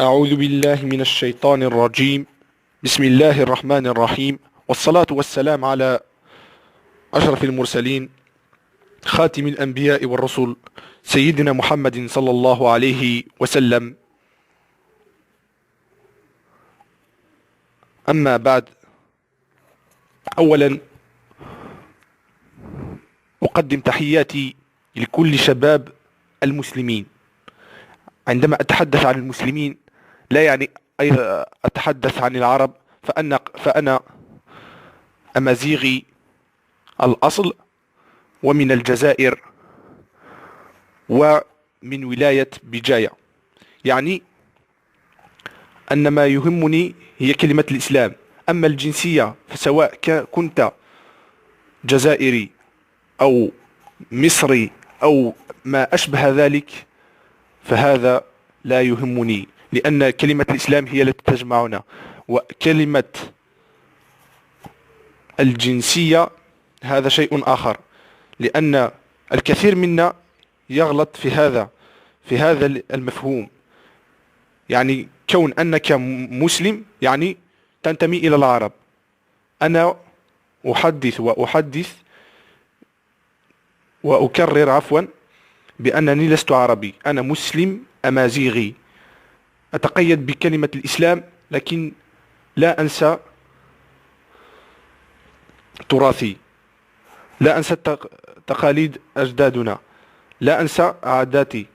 أعوذ بالله من الشيطان الرجيم. بسم الله الرحمن الرحيم، والصلاة والسلام على أشرف المرسلين، خاتم الأنبياء والرسل، سيدنا محمد صلى الله عليه وسلم. أما بعد، أولا أقدم تحياتي لكل شباب المسلمين. عندما أتحدث عن المسلمين لا يعني أيضا أتحدث عن العرب، فأنا أمازيغي الأصل، ومن الجزائر، ومن ولاية بجاية. يعني أن ما يهمني هي كلمة الإسلام. أما الجنسية فسواء كنت جزائري أو مصري أو ما أشبه ذلك فهذا لا يهمني، لأن كلمة الإسلام هي التي تجمعنا، وكلمة الجنسية هذا شيء آخر. لأن الكثير منا يغلط في هذا المفهوم. يعني كون أنك مسلم يعني تنتمي إلى العرب. أنا أحدث وأكرر عفوا بأنني لست عربي، أنا مسلم أمازيغي. أتقيد بكلمة الإسلام، لكن لا أنسى تراثي، لا أنسى تقاليد أجدادنا، لا أنسى عاداتي.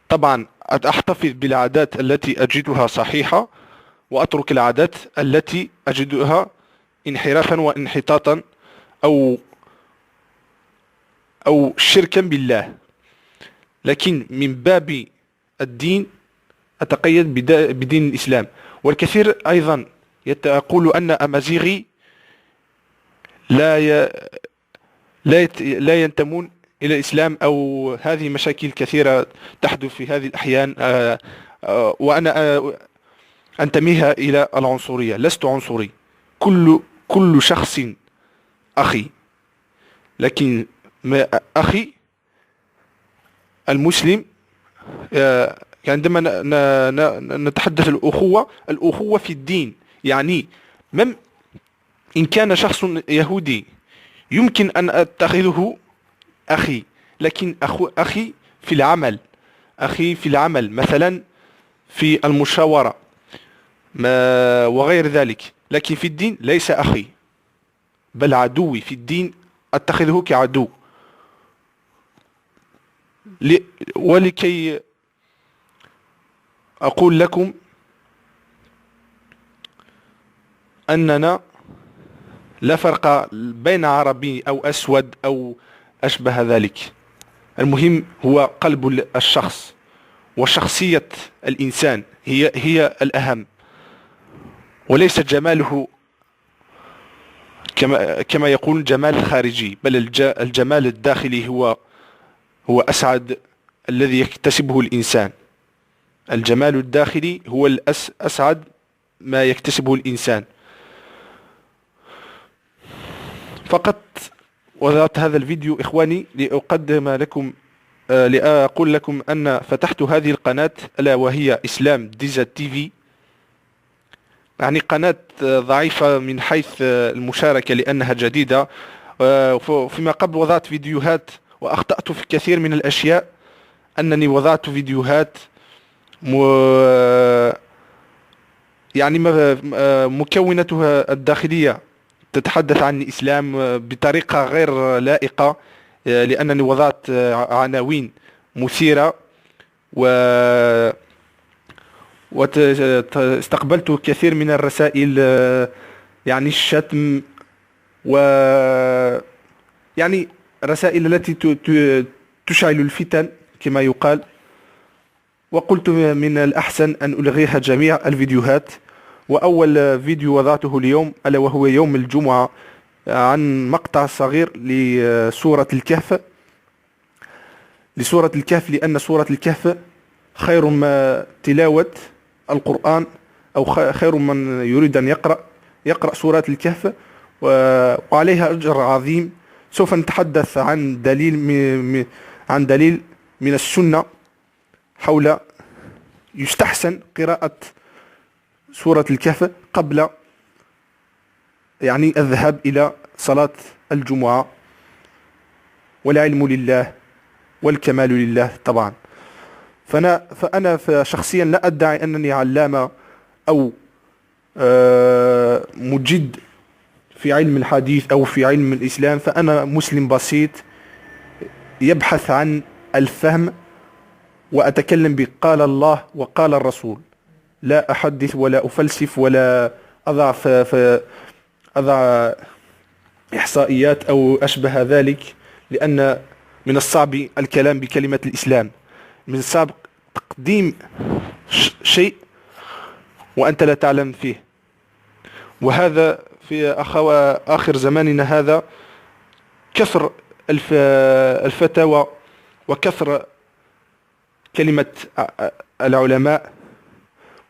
طبعا أحتفظ بالعادات التي أجدها صحيحة، وأترك العادات التي أجدها انحرافا وانحطاطا أو شركا بالله. لكن من باب الدين أتقيد بدين الإسلام. والكثير أيضا يقول أن أمازيغي لا ي... لا ينتمون إلى الإسلام، أو هذه مشاكل كثيرة تحدث في هذه الأحيان. وأنا أنتميها إلى العنصرية. لست عنصري، كل شخص أخي. لكن أخي المسلم، عندما نتحدث الأخوة في الدين، يعني إن كان شخص يهودي يمكن أن أتخذه أخي، لكن أخي في العمل مثلا، في المشاورة وغير ذلك. لكن في الدين ليس أخي، بل عدوي في الدين، أتخذه كعدو. ولكي أقول لكم أننا لا فرق بين عربي أو أسود أو أشبه ذلك. المهم هو قلب الشخص وشخصية الإنسان، هي الأهم، وليس جماله كما يقول الجمال الخارجي، بل الجمال الداخلي هو أسعد الذي يكتسبه الإنسان. الجمال الداخلي هو أسعد ما يكتسبه الإنسان. فقط وضعت هذا الفيديو إخواني لأقدم لكم، لأقول لكم أن فتحت هذه القناة، ألا وهي إسلام ديزا تي في. يعني قناة ضعيفة من حيث المشاركة لأنها جديدة. فيما قبل وضعت فيديوهات وأخطأت في كثير من الأشياء. أنني وضعت فيديوهات يعني مكونتها الداخلية تتحدث عن الإسلام بطريقة غير لائقة، لأنني وضعت عناوين مثيرة واستقبلت كثير من الرسائل، يعني الشتم، و يعني رسائل التي تشعل الفتن كما يقال. وقلت من الأحسن أن ألغيها جميع الفيديوهات. وأول فيديو وضعته اليوم ألا وهو يوم الجمعة، عن مقطع صغير لسورة الكهف. لأن سورة الكهف خير ما تلاوة القرآن، أو خير من يريد أن يقرأ سورة الكهف، وعليها أجر عظيم. سوف نتحدث عن دليل من السنة حول يستحسن قراءة سورة الكهف قبل يعني الذهاب إلى صلاة الجمعة. والعلم لله والكمال لله طبعا. فأنا شخصيا لا أدعي أنني علامة أو مجد في علم الحديث أو في علم الإسلام. فأنا مسلم بسيط يبحث عن الفهم، وأتكلم بقال الله وقال الرسول، لا أحدث ولا أفلسف ولا أضع أضع إحصائيات أو أشبه ذلك، لأن من الصعب الكلام بكلمة الإسلام، من الصعب تقديم شيء وأنت لا تعلم فيه. وهذا في آخر زماننا هذا كثر الفتاوى وكثر كلمة العلماء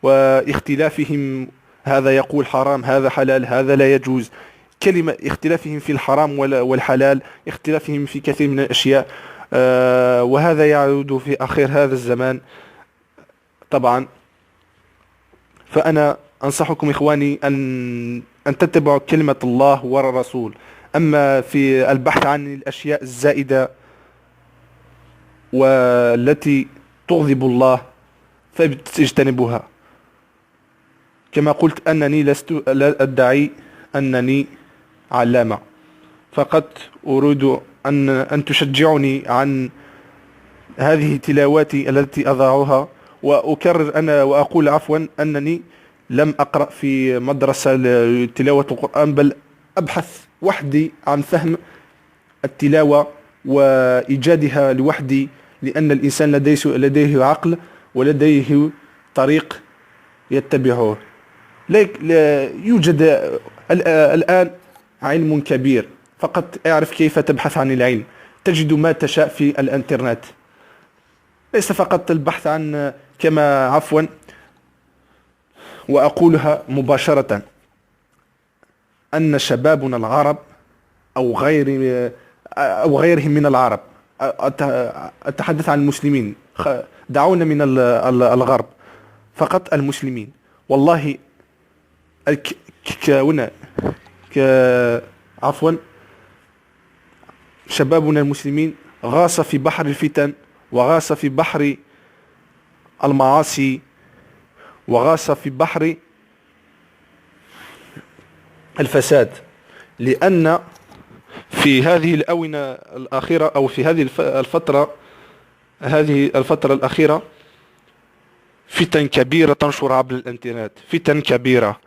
واختلافهم، هذا يقول حرام، هذا حلال، هذا لا يجوز. كلمة اختلافهم في الحرام والحلال، اختلافهم في كثير من الأشياء. وهذا يعود في آخر هذا الزمان طبعا. فأنا أنصحكم إخواني أن تتبعوا كلمة الله والرسول. أما في البحث عن الأشياء الزائدة والتي تغضب الله فاجتنبوها. كما قلت أنني لا أدعي أنني علامة، فقط أريد أن تشجعني عن هذه تلاواتي التي أضعها. وأكرر أنا وأقول عفوا أنني لم أقرأ في مدرسة تلاوة القرآن، بل أبحث وحدي عن فهم التلاوة وإيجادها لوحدي، لأن الإنسان لديه عقل ولديه طريق يتبعه. لا يوجد الآن علم كبير، فقط اعرف كيف تبحث عن العلم، تجد ما تشاء في الانترنت. ليس فقط البحث عن كما عفوا وأقولها مباشرة أن شبابنا العرب أو غيرهم من العرب، أتحدث عن المسلمين، دعونا من الغرب، فقط المسلمين. والله عفوا شبابنا المسلمين غاص في بحر الفتن، وغاص في بحر المعاصي، وغاص في بحر الفساد. لأن في هذه الآونة الأخيرة أو في هذه الفترة الأخيرة فتن كبيرة تنشر عبر الانترنت، فتن كبيرة.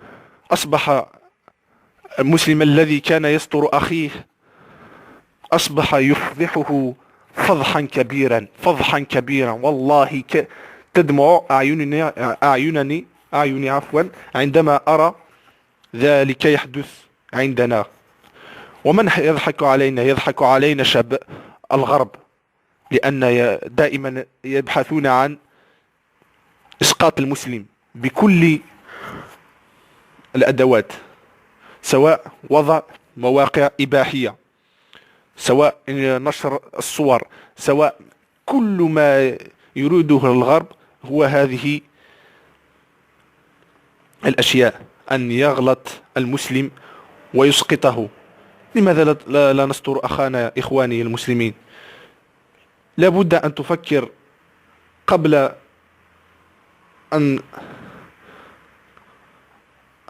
أصبح المسلم الذي كان يستر أخيه أصبح يفضحه فضحا كبيرا، فضحا كبيرا. والله تدمع أعيني عفوا عندما أرى ذلك يحدث عندنا. ومن يضحك علينا؟ يضحك علينا شباب الغرب، لأن دائما يبحثون عن إسقاط المسلم بكل الأدوات، سواء وضع مواقع إباحية، سواء نشر الصور، سواء كل ما يريده الغرب هو هذه الأشياء، أن يغلط المسلم ويسقطه. لماذا لا نستر أخانا إخواني المسلمين؟ لابد أن تفكر قبل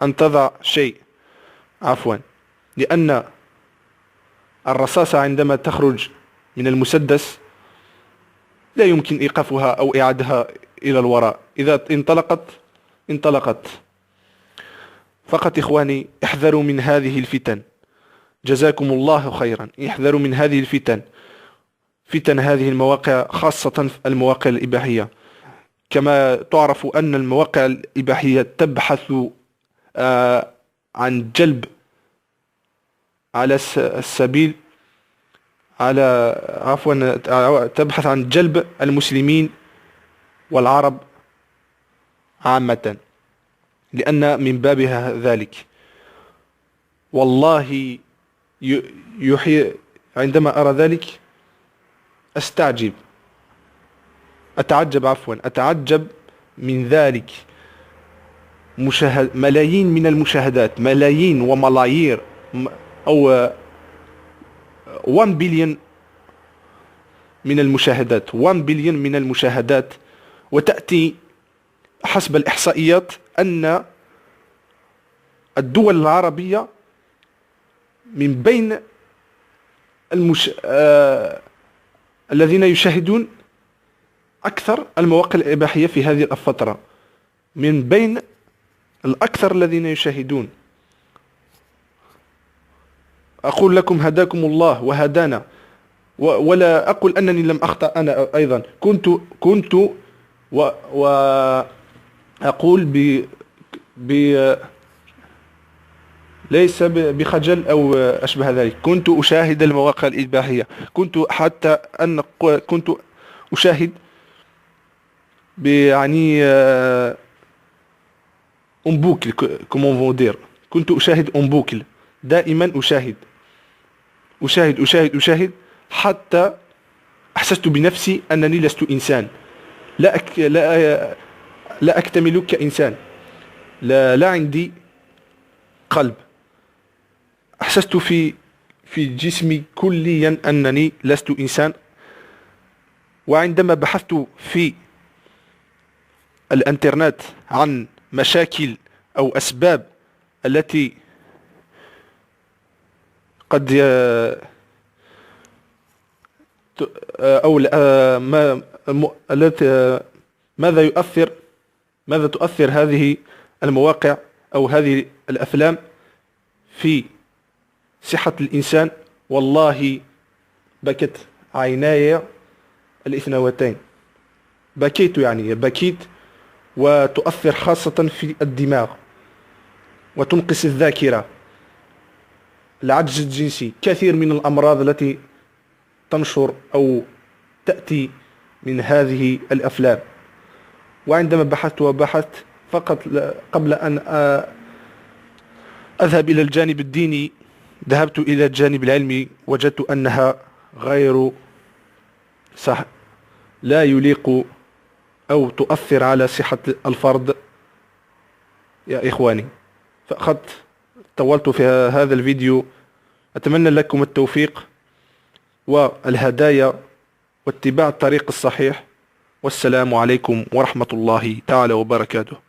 أن تضع شيء، عفوا، لأن الرصاصة عندما تخرج من المسدس لا يمكن إيقافها أو إعادها إلى الوراء، إذا انطلقت. فقط إخواني احذروا من هذه الفتن، جزاكم الله خيرا. احذروا من هذه الفتن، فتن هذه المواقع، خاصة المواقع الإباحية. كما تعرف أن المواقع الإباحية تبحث عن جلب على السبيل على عفوا تبحث عن جلب المسلمين والعرب عامة، لأن من بابها ذلك. والله عندما أرى ذلك أتعجب من ذلك ملايين من المشاهدات، ملايين وملايير، أو 1 بليون من المشاهدات، 1 بليون من المشاهدات. وتأتي حسب الإحصائيات أن الدول العربية من بين الذين يشاهدون أكثر المواقع الإباحية في هذه الفترة، من بين الأكثر الذين يشاهدون. أقول لكم هداكم الله وهدانا، ولا أقول أنني لم أخطأ. أنا أيضا كنت وأقول ليس بخجل أو أشبه ذلك، كنت أشاهد المواقع الإباحية. كنت أشاهد يعني أمبوكل كومون فودير، كنت أشاهد أمبوكل دائما، أشاهد حتى أحسست بنفسي أنني لست إنسان، لا أكتمل كإنسان، لا عندي قلب. أحسست في جسمي كليا أنني لست إنسان. وعندما بحثت في الانترنت عن مشاكل أو أسباب التي قد أو ما التي ماذا تؤثر هذه المواقع أو هذه الأفلام في صحة الإنسان، والله بكت عيناي الاثنتين. بكيت، وتؤثر خاصة في الدماغ وتنقص الذاكرة، العجز الجنسي، كثير من الأمراض التي تنشر أو تأتي من هذه الأفلام. وعندما بحثت فقط قبل أن أذهب إلى الجانب الديني، ذهبت إلى الجانب العلمي، وجدت أنها غير صح، لا يليق أو تؤثر على صحة الفرد يا إخواني. فقد طولت في هذا الفيديو، أتمنى لكم التوفيق والهدايا واتباع الطريق الصحيح، والسلام عليكم ورحمة الله تعالى وبركاته.